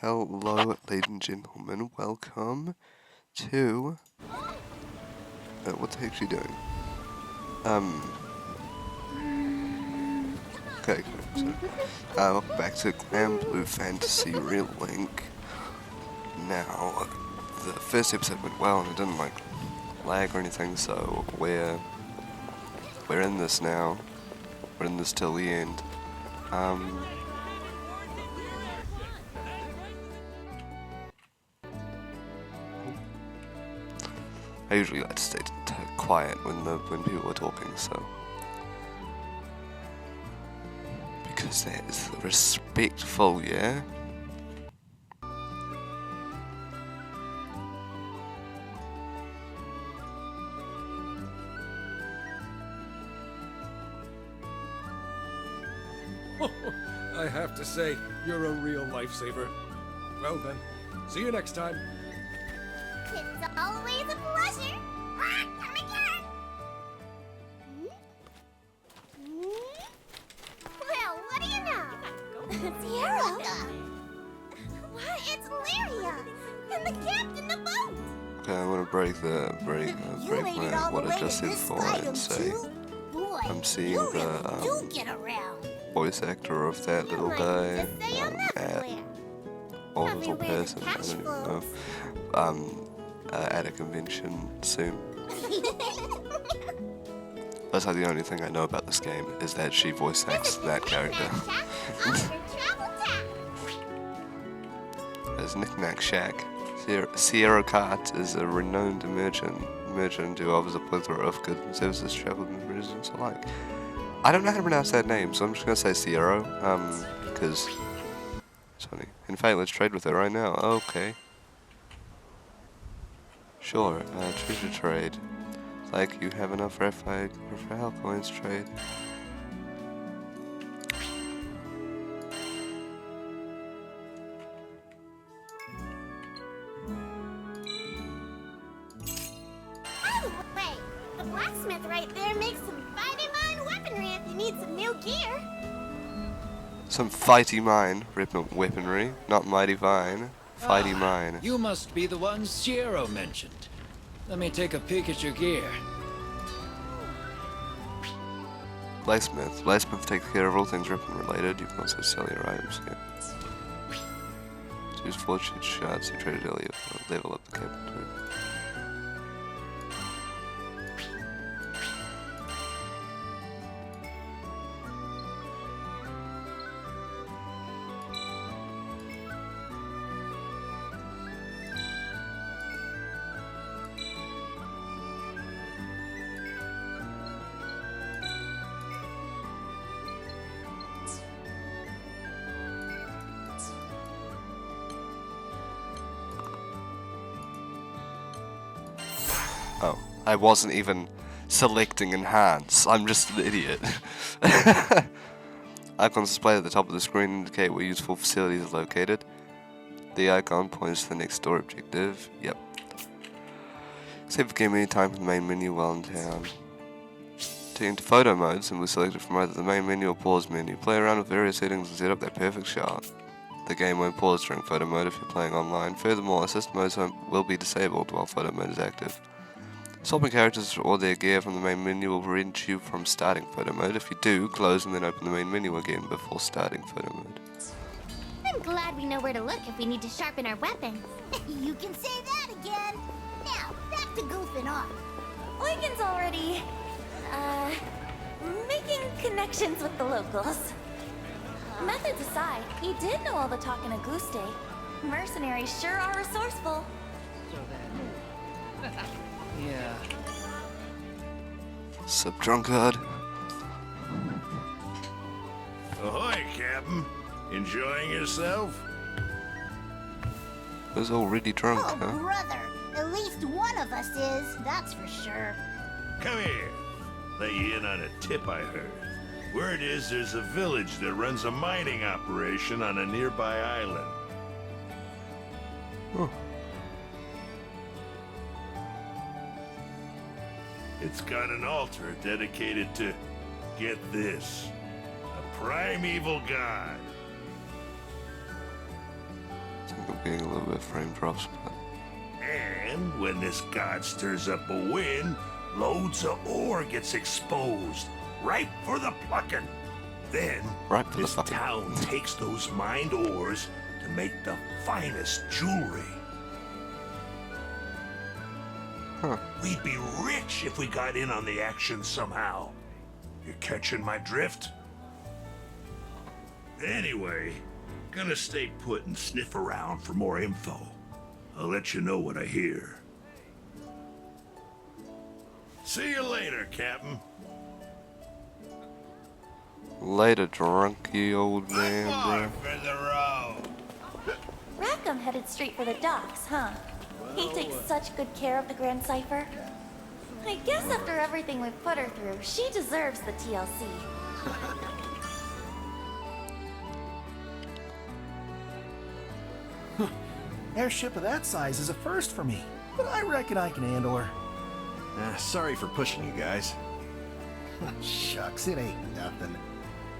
Hello, ladies and gentlemen. Welcome to... what the heck's she doing? Okay, so, welcome back to Granblue Fantasy Relink. Now, the first episode went well and it didn't, like, lag or anything, so we're in this now. We're in this till the end. I usually like to stay quiet when people are talking, so because that is respectful, yeah. I have to say, you're a real lifesaver. Well then, see you next time. It's always a pleasure. Come again. Well, what do you know? Sierra. What? It's Lyria and the captain of the boat. Okay, I'm gonna break what I just said for and say I'm seeing the voice actor of that little guy or little person, I don't even know, at a convention soon. That's like the only thing I know about this game, is that she voice acts that character. As Knick-Knack Shack, Sierra Cart is a renowned merchant who offers a plethora of goods and services to travelers and residents alike. I don't know how to pronounce that name, so I'm just gonna say Sierra, because it's funny. In fact, let's trade with her right now. Okay. Sure, treasure trade. Like you have enough Raphael coins trade. Oh, wait. The blacksmith right there makes some mighty fine weaponry if you need some new gear. Some fighty mine weaponry, not mighty fine. Fighty mine. You must be the one Sierra mentioned. Let me take a peek at your gear. Blacksmith. Blacksmith takes care of all things weapon related. You can also sell your items here. Use fortune shards you traded earlier. Level up the captain. Oh, I wasn't even selecting enhance. I'm just an idiot. Icons displayed at the top of the screen indicate where useful facilities are located. The icon points to the next store objective. Yep. Save the game anytime from the main menu while in town. Take into photo mode, simply select it from either the main menu or pause menu. Play around with various settings and set up that perfect shot. The game won't pause during photo mode if you're playing online. Furthermore, assist modes will be disabled while photo mode is active. Swapping characters or their gear from the main menu will prevent you from starting photo mode. If you do, close and then open the main menu again before starting photo mode. I'm glad we know where to look if we need to sharpen our weapons. You can say that again. Now, back to goofing off. Eugen's already, making connections with the locals. Methods aside, he did know all the talk in Auguste. Mercenaries sure are resourceful. Yeah. Sup, drunkard? Ahoy, Captain. Enjoying yourself? I was already drunk, Oh, huh? brother. At least one of us is, that's for sure. Come here. Let you in on a tip I heard. Word is there's a village that runs a mining operation on a nearby island. Oh. It's got an altar dedicated to, get this, a primeval god. think I'm getting a little bit of frame drops, but And when this god stirs up a wind, loads of ore gets exposed, ripe for the plucking. Then, Ripe for the this plucking. town takes those mined ores to make the finest jewelry. Huh. We'd be rich if we got in on the action somehow. You catching my drift? Anyway, gonna stay put and sniff around for more info. I'll let you know what I hear. See you later, Captain. later, drunky old man, bro. For the road. Rackham headed straight for the docks, huh? He takes such good care of the Grand Cipher. I guess after everything we've put her through, she deserves the TLC. Airship of that size is a first for me, but I reckon I can handle her. Sorry for pushing you guys. Shucks, it ain't nothing.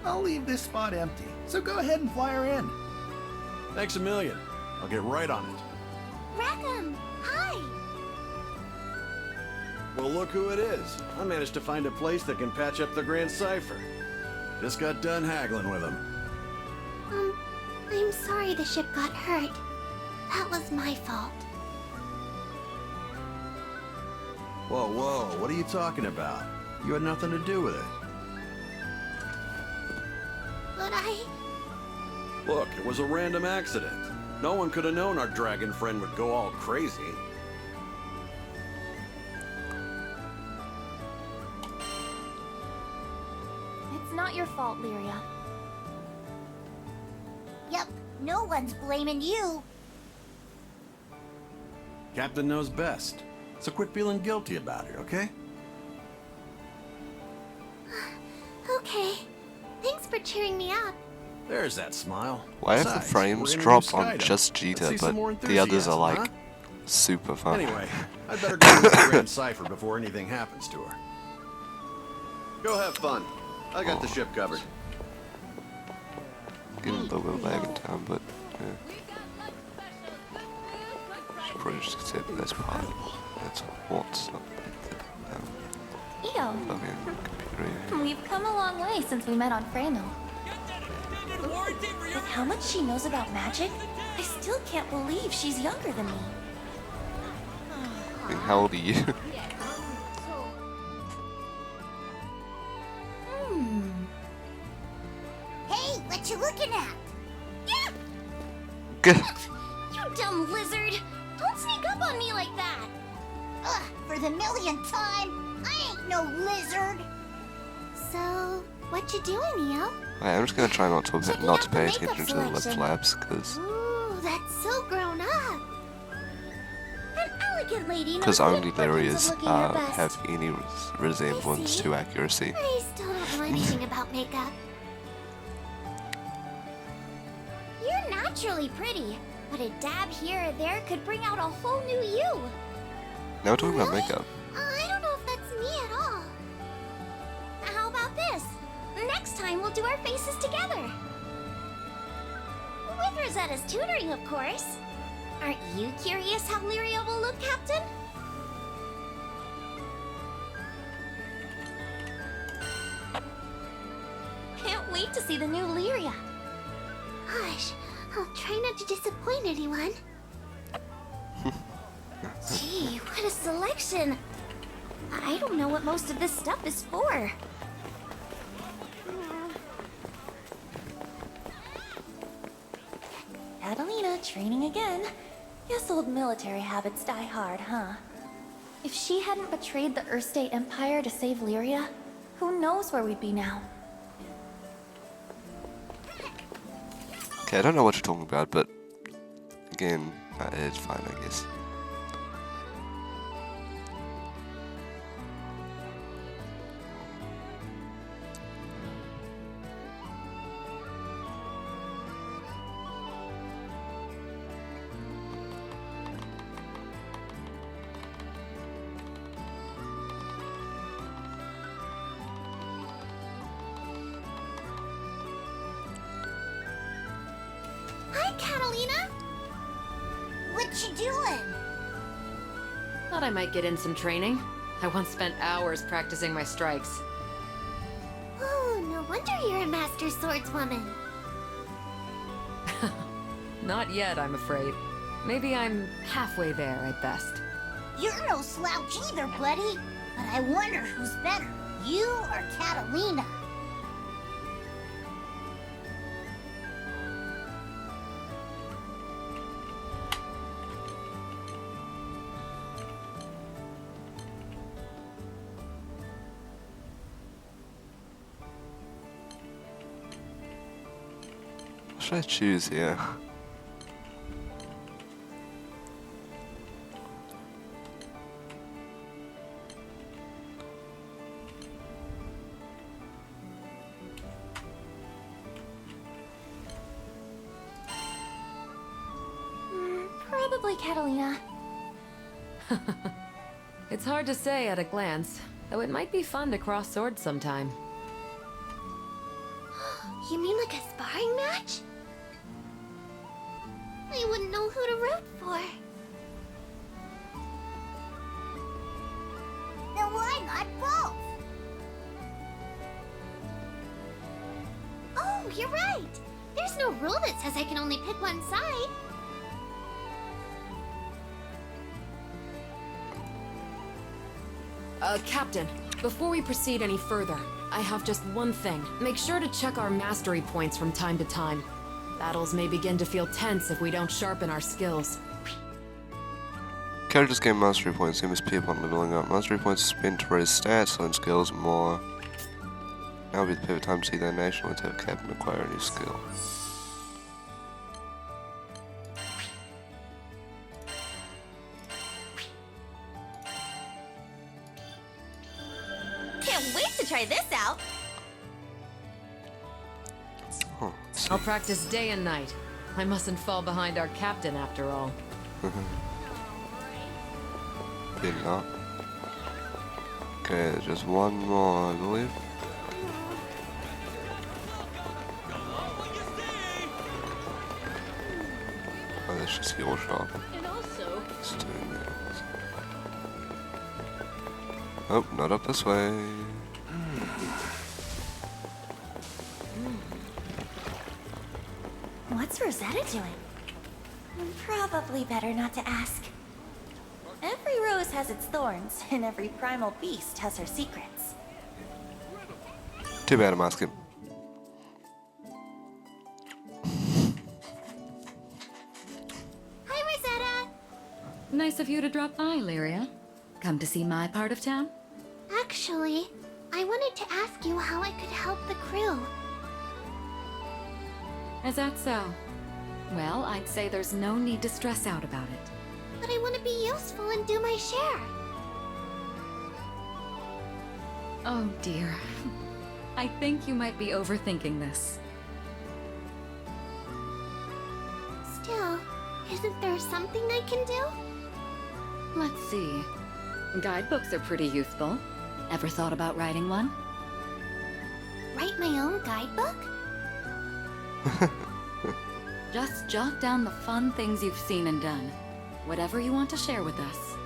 I'll leave this spot empty, so go ahead and fly her in. Thanks a million. I'll get right on it. Rackham, hi! Well, look who it is. I managed to find a place that can patch up the Grand Cipher. Just got done haggling with him. I'm sorry the ship got hurt. That was my fault. Whoa, whoa, what are you talking about? You had nothing to do with it. But Look, it was a random accident. No one could have known our dragon friend would go all crazy. It's not your fault, Lyria. Yep, no one's blaming you. Captain knows best. So quit feeling guilty about it, okay? Okay. Thanks for cheering me up. There's that smile. Why have the Besides, frames we're gonna drop use on Skydive. just Let's Jita, see some more but the others are enthusiasm, like huh? super fun? Anyway, I'd better go to the Grand Cipher before anything happens to her. Go have fun. I got the ship covered. Getting a little bit of lag in town, but yeah. Should probably just accept that's part of it. That's what's not Eo, fucking computer. we've come a long way since we met on Frano. With how much she knows about magic, I still can't believe she's younger than me. I mean, how old are you? Hey, what you looking at? Yeah! Good. You dumb lizard! Don't sneak up on me like that! Ugh, for the millionth time, I ain't no lizard! So, what you doing, Neo? Wait, I'm just gonna try not to Checking not out to the pay makeup attention to the lip selection. flaps, because Ooh, that's so grown up! An elegant lady knows the only importance Lyrias of looking her best. have any resemblance see. to accuracy. I still don't know anything about makeup. You're naturally pretty, but a dab here or there could bring out a whole new you. Now we're talking about Really? makeup. I don't know if that's me at all. How about this? Next time we'll do our faces together. With Rosetta's tutoring, of course. Aren't you curious how Lyria will look, Captain? Can't wait to see the new Lyria. Hush, I'll try not to disappoint anyone. Gee, what a selection. I don't know what most of this stuff is for. Catalina training again. Guess old military habits die hard, huh? If she hadn't betrayed the Earthstate Empire to save Lyria, who knows where we'd be now? Okay, I don't know what you're talking about, but again, it's fine, I guess. Hi, Catalina. fun! Thought I might get in some training. I once spent hours practicing my strikes. Oh, no wonder you're a master swordswoman. Not yet, I'm afraid. Maybe I'm halfway there at best. You're no slouch either, buddy. But I wonder who's better, you or Catalina? What should I choose here? Probably Catalina. It's hard to say at a glance, though it might be fun to cross swords sometime. You mean like a sparring match? I wouldn't know who to root for. Then why not both? Oh, you're right. There's no rule that says I can only pick one side. Captain, before we proceed any further, I have just one thing. Make sure to check our mastery points from time to time. Battles may begin to feel tense if we don't sharpen our skills. Characters gain mastery points, same as people upon leveling up. Mastery points are spent to raise stats, learn skills, and more. Now would be the perfect time to see their nation or to have Captain acquire a new skill. Can't wait to try this out. Oh, let's see. I'll practice day and night. I mustn't fall behind our captain after all. Did not. Okay, just one more, I believe. Oh, that's just your shop. And also, It's doing that. Oh, not up this way. What's Rosetta doing? Probably better not to ask. Every rose has its thorns, and every primal beast has her secrets. Too bad I'm asking. Hi, Rosetta. Nice of you to drop by, Lyria. Come to see my part of town? Actually, I wanted to ask you how I could help the crew. Is that so? Well, I'd say there's no need to stress out about it. But I want to be useful and do my share. Oh dear. I think you might be overthinking this. Still, isn't there something I can do? Let's see. Guidebooks are pretty useful. Ever thought about writing one? Write my own guidebook? Just jot down the fun things you've seen and done. Whatever you want to share with us.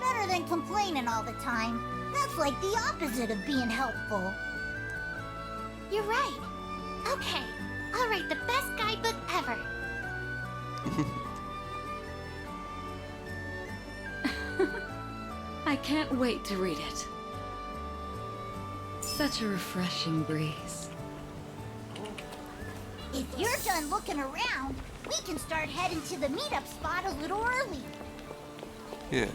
Better than complaining all the time. That's like the opposite of being helpful. You're right. Okay, I'll write the best guidebook ever. I can't wait to read it. Such a refreshing breeze. If you're done looking around, we can start heading to the meetup spot a little early. Yeah.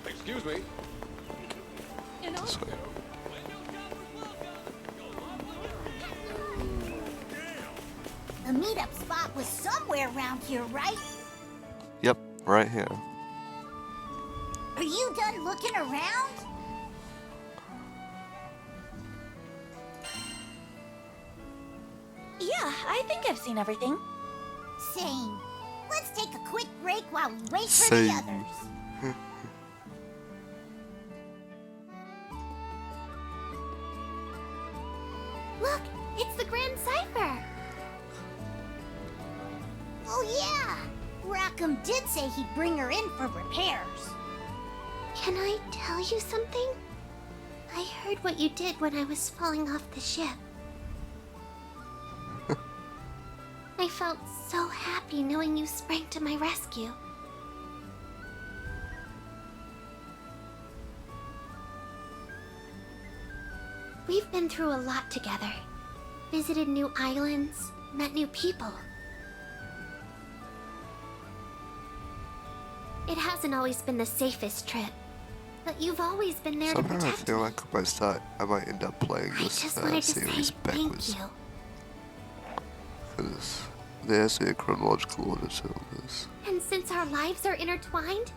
Excuse me. This way. The meetup spot was somewhere around here, right? Yep, right here. Are you done looking around? Yeah, I think I've seen everything. Same. Let's take a quick break while we wait for Same. the others. Look, it's the Grand Cipher. Rackham did say he'd bring her in for repairs. Can I tell you something? I heard what you did when I was falling off the ship. I felt so happy knowing you sprang to my rescue. We've been through a lot together. Visited new islands, met new people. It hasn't always been the safest trip, but you've always been there to Somehow I protect feel me. like I might end up playing I this just wanted to series say backwards. thank you. Because there has to be a chronological order to all this. And since our lives are intertwined,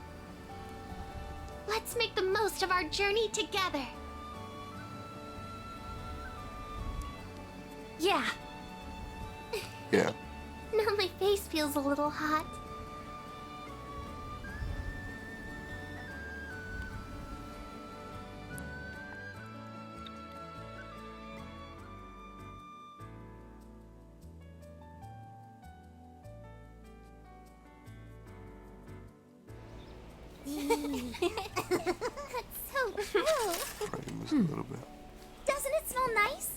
let's make the most of our journey together. Yeah. Yeah. Now my face feels a little hot. That's so cool. Frames a little bit. Doesn't it smell nice?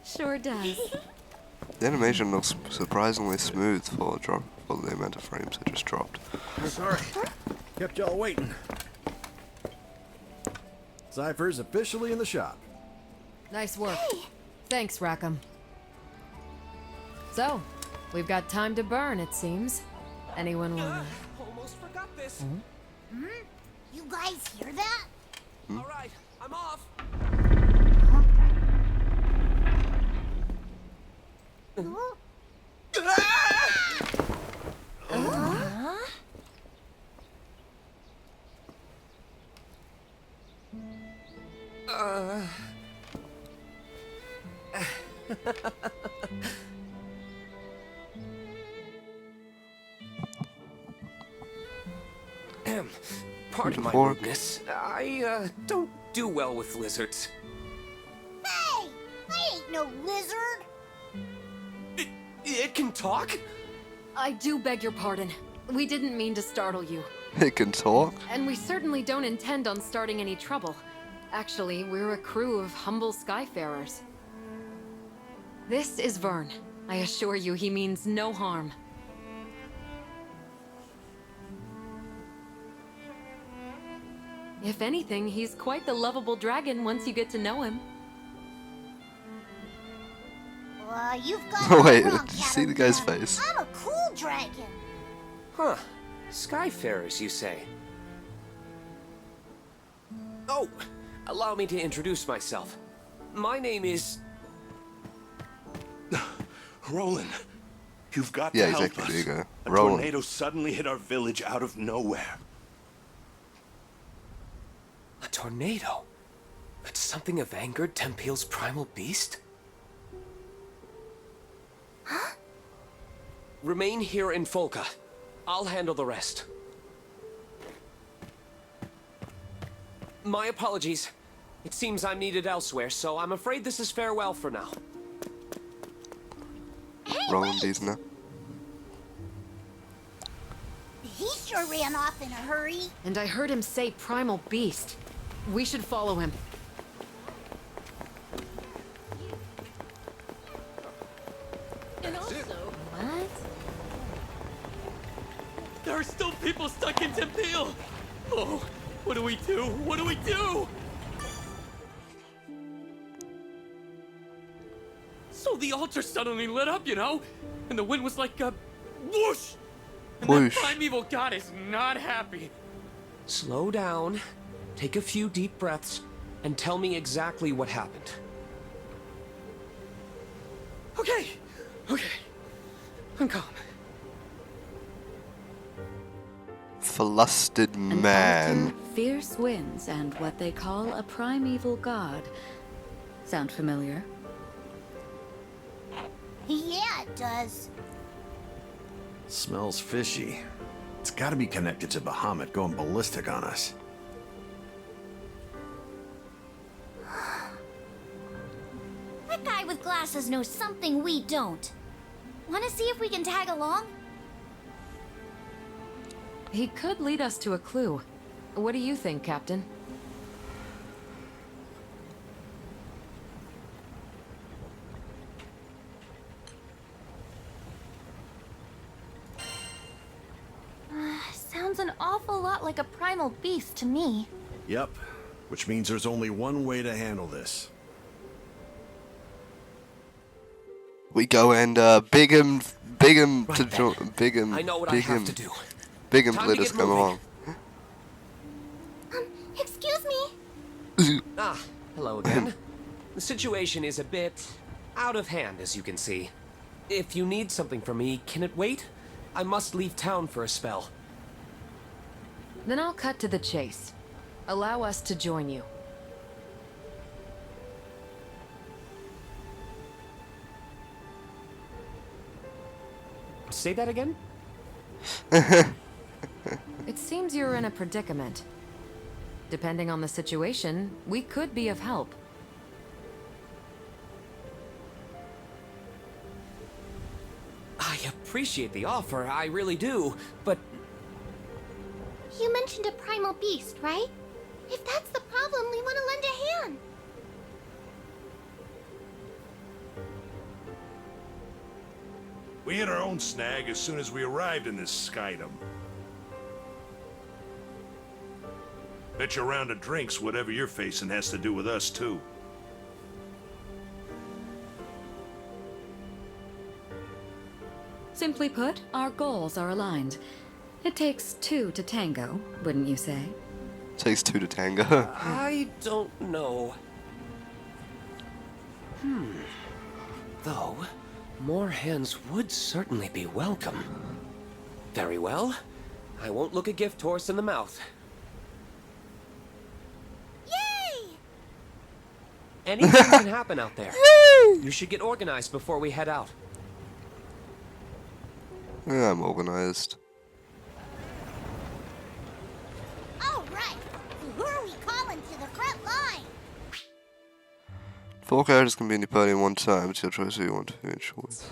Sure does. The animation looks surprisingly smooth for the amount of frames I just dropped. Sorry. Kept y'all waiting. Cypher's officially in the shop. Nice work. Thanks, Rackham. So, we've got time to burn, it seems. Anyone wanna... Almost forgot this. You guys hear that? All right, I'm off. Pardon my Fork. rudeness. I don't do well with lizards. Hey! I ain't no lizard! It can talk? I do beg your pardon. We didn't mean to startle you. It can talk? And we certainly don't intend on starting any trouble. Actually, we're a crew of humble skyfarers. This is Vern. I assure you he means no harm. If anything, he's quite the lovable dragon once you get to know him. You've got it Wait, wrong, did you see the guy's Catalina. face? I'm a cool dragon. Huh. Skyfarers, you say? Oh, allow me to introduce myself. My name is... Roland, you've got Yeah, to help exactly. us. There you go. A Roland. tornado suddenly hit our village out of nowhere. A tornado? Could something have angered Tempeal's primal beast? Huh? Remain here in Folca. I'll handle the rest. My apologies. It seems I'm needed elsewhere, so I'm afraid this is farewell for now. Roland Diesner. He sure ran off in a hurry. And I heard him say primal beast. We should follow him. What? There are still people stuck in Tempeal! Oh, what do we do? What do we do? So the altar suddenly lit up, you know? And the wind was like a whoosh! And that Whoosh. primeval god is not happy. Slow down, take a few deep breaths, and tell me exactly what happened. Okay, I'm calm. Flustered An man. altar, fierce winds, and what they call a primeval god. Sound familiar? Yeah, it does. Smells fishy. It's gotta be connected to Bahamut going ballistic on us. That guy with glasses knows something we don't. Want to see if we can tag along? He could lead us to a clue. What do you think, Captain? Sounds an awful lot like a primal beast to me. Yep, which means there's only one way to handle this. We go and big him Right to then. big him. I know what I big have him. to do. Big him Time to let to us get come moving. along. Excuse me? Ah, hello again. The situation is a bit out of hand, as you can see. If you need something from me, can it wait? I must leave town for a spell. Then I'll cut to the chase. Allow us to join you. Say that again? It seems you're in a predicament. Depending on the situation, we could be of help. I appreciate the offer, I really do, but You mentioned a primal beast, right? If that's the problem, we want to lend a hand. We hit our own snag as soon as we arrived in this skydom. Bet you a round of drinks whatever you're facing has to do with us, too. Simply put, our goals are aligned. It takes two to tango, wouldn't you say? Takes two to tango. I don't know. Though, more hands would certainly be welcome. Very well. I won't look a gift horse in the mouth. Yay! Anything can happen out there. You should get organized before we head out. Yeah, I'm organized. All right. So who are we calling to the front line? 4 characters can be in your party at one time. It's your choice who you want to finish with.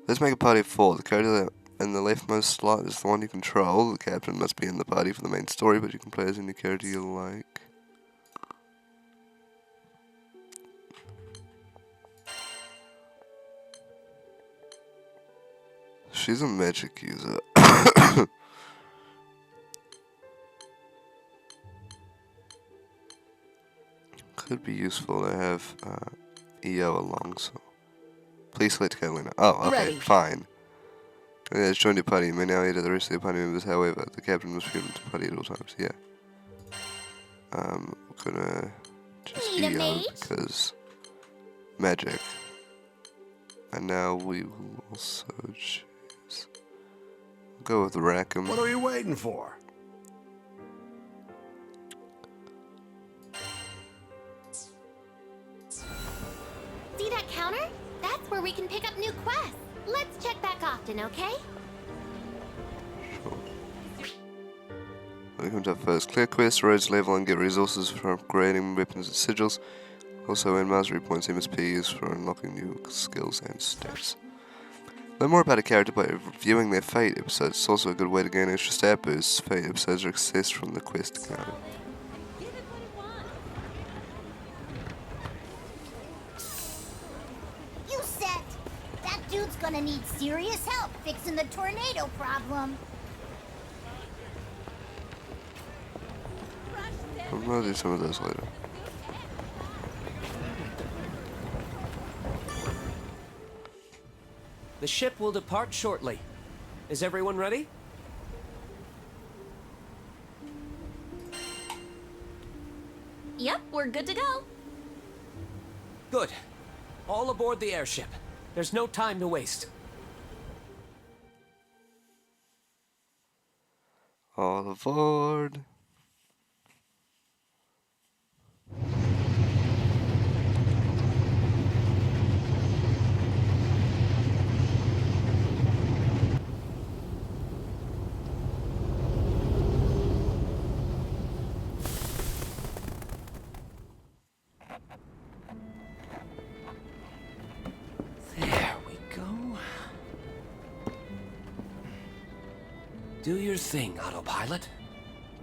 Let's make a party of 4. The character in the leftmost slot is the one you control. The captain must be in the party for the main story, but you can play as any character you like. She's a magic user. Could be useful to have EO along, so... Please select Catalina. Oh, okay, Ready. fine. Yeah, it's joined your party. You may now enter the rest of the party members, however, the captain must be able to party at all times, yeah. I'm gonna just Need a EO, mage? because... Magic. And now we will also choose... We'll go with Rackham. What are you waiting for? See that counter? That's where we can pick up new quests. Let's check back often, okay? Welcome to our first clear quest, roads level and get resources for upgrading weapons and sigils. Also earn mastery points MSPs for unlocking new skills and stats. Learn more about a character by reviewing their Fate episodes. It's also a good way to gain extra stat boosts. Fate episodes are accessed from the quest counter. You set. That dude's gonna need serious help fixing the tornado problem. I'm gonna do some of those later. The ship will depart shortly. Is everyone ready? Yep, we're good to go. Good. All aboard the airship. There's no time to waste. All aboard. There we go. Do your thing, autopilot.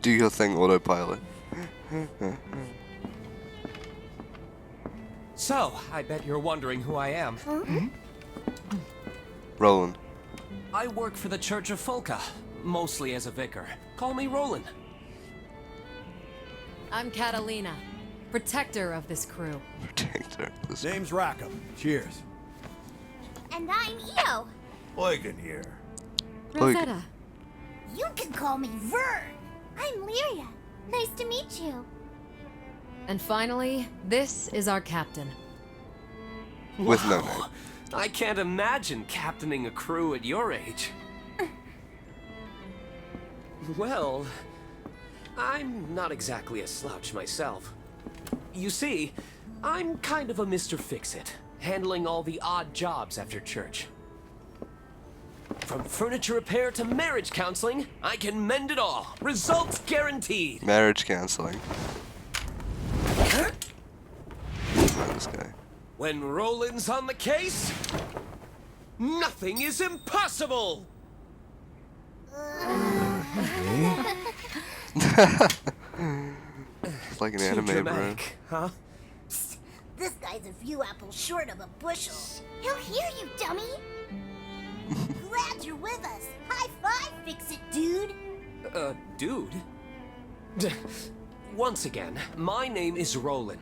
Do your thing, autopilot. So, I bet you're wondering who I am. Roland. I work for the Church of Folka, mostly as a vicar. Call me Roland. I'm Catalina, protector of this crew. Protector. Name's Rackham. Cheers. And I'm Io. Eugen here. Rosetta. You can call me Vern. I'm Lyria. Nice to meet you. And finally, this is our captain. With no name. Wow. I can't imagine captaining a crew at your age. Well, I'm not exactly a slouch myself. You see, I'm kind of a Mr. Fix-It, handling all the odd jobs after church. From furniture repair to marriage counseling, I can mend it all. Results guaranteed. Marriage counseling. This guy. When Roland's on the case, nothing is impossible. It's like an Too anime, bro. dramatic, huh? Psst, this guy's a few apples short of a bushel. He'll hear you, dummy. Glad you're with us. High five, Fix-It, dude. Dude? Once again, my name is Roland.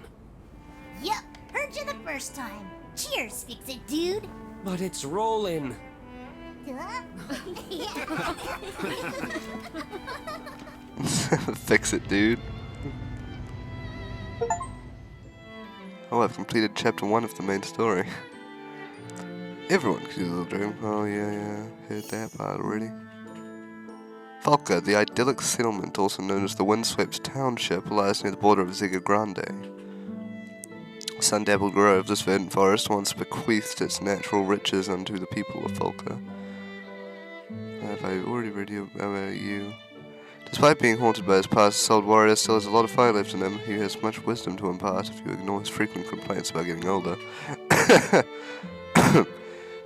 Yep, heard you the first time. Cheers, Fix-It, dude. But it's Roland. Huh? Fix it, dude. Oh, I've completed chapter 1 of the main story. Everyone could use a little dream. Oh, yeah, heard that part already. Folka, the idyllic settlement, also known as the Windswept Township, lies near the border of Ziga Grande. Sun-dappled grove, this verdant forest once bequeathed its natural riches unto the people of Folka. Have I already read about you? Despite being haunted by his past, this old warrior still has a lot of fire left in him. He has much wisdom to impart if you ignore his frequent complaints about getting older.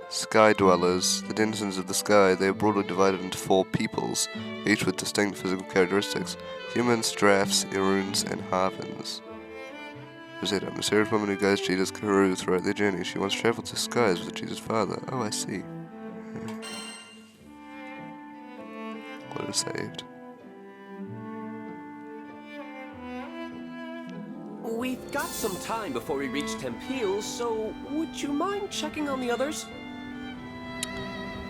Sky dwellers, the denizens of the sky, they are broadly divided into 4 peoples, each with distinct physical characteristics: humans, drafts, Eruns, and Harvins. Rosetta, a mysterious woman who guides Cheetah's crew throughout their journey. She once traveled to skies with Cheetah's father. Oh, I see. What is saved? We've got some time before we reach Tempil, so would you mind checking on the others?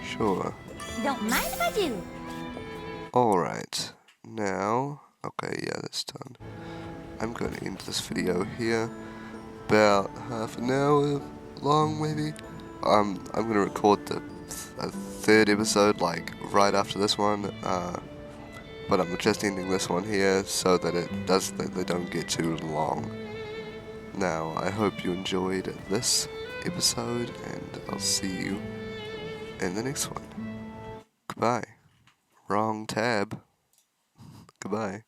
Sure. Don't mind if I do. Alright. Now... Okay, yeah, that's done. I'm going to end this video here. About half an hour long, maybe. I'm going to record the 3rd episode, like, right after this one. But I'm just ending this one here so that they don't get too long. Now, I hope you enjoyed this episode, and I'll see you in the next one. Goodbye. Wrong tab. Goodbye.